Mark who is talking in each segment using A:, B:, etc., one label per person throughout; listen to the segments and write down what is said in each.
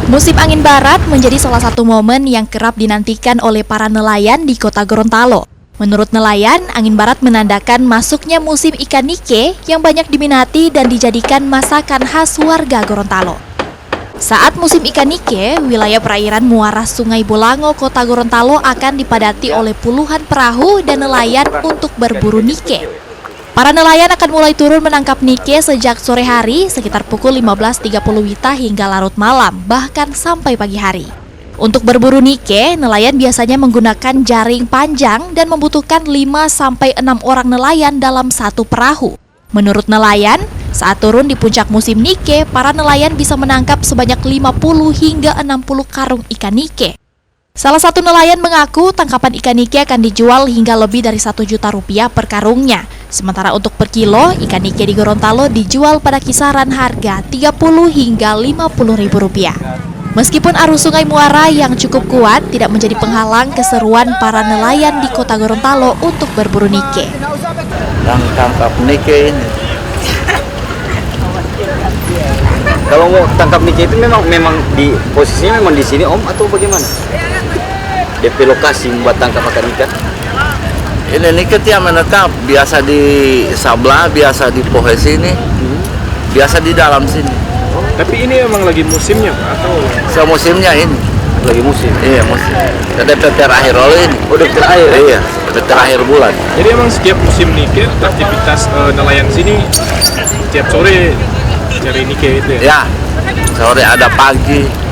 A: Musim angin barat menjadi salah satu momen yang kerap dinantikan oleh para nelayan di kota Gorontalo. Menurut nelayan, angin barat menandakan masuknya musim ikan nike yang banyak diminati dan dijadikan masakan khas warga Gorontalo. Saat musim ikan nike, wilayah perairan muara Sungai Bolango, kota Gorontalo akan dipadati oleh puluhan perahu dan nelayan untuk berburu nike. Para nelayan akan mulai turun menangkap nike sejak sore hari sekitar pukul 15.30 WITA hingga larut malam, bahkan sampai pagi hari. Untuk berburu nike, nelayan biasanya menggunakan jaring panjang dan membutuhkan 5-6 orang nelayan dalam satu perahu. Menurut nelayan, saat turun di puncak musim nike, para nelayan bisa menangkap sebanyak 50 hingga 60 karung ikan nike. Salah satu nelayan mengaku tangkapan ikan nike akan dijual hingga lebih dari 1 juta rupiah per karungnya. Sementara untuk per kilo, ikan nike di Gorontalo dijual pada kisaran harga 30 hingga 50 ribu rupiah. Meskipun arus sungai Muara yang cukup kuat tidak menjadi penghalang keseruan para nelayan di kota Gorontalo untuk berburu nike.
B: Tangkap nike ini. Kalau mau tangkap nike itu memang di posisinya memang di sini Om atau bagaimana? DP lokasi membuat tangkap ikan.
C: Ini nike yang menetap biasa di Sabla, biasa di Pohe sini, biasa di dalam sini.
D: Tapi ini emang lagi musimnya Pak, atau?
C: Semusimnya ini.
B: Lagi musim.
C: Iya musim. Kita terakhir oleh ini.
B: Oh, udah terakhir.
C: Iya, terakhir bulan.
D: Jadi emang setiap musim nike aktivitas nelayan sini setiap sore cari nike itu ya?
C: Ya, sore ada pagi.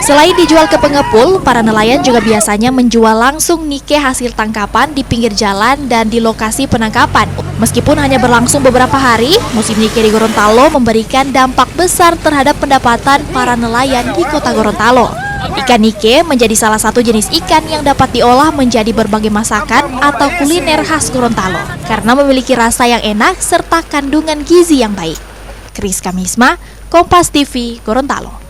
A: Selain dijual ke pengepul, para nelayan juga biasanya menjual langsung nike hasil tangkapan di pinggir jalan dan di lokasi penangkapan. Meskipun hanya berlangsung beberapa hari, musim nike di Gorontalo memberikan dampak besar terhadap pendapatan para nelayan di kota Gorontalo. Ikan nike menjadi salah satu jenis ikan yang dapat diolah menjadi berbagai masakan atau kuliner khas Gorontalo karena memiliki rasa yang enak serta kandungan gizi yang baik. Kris Kamisma, Kompas TV, Gorontalo.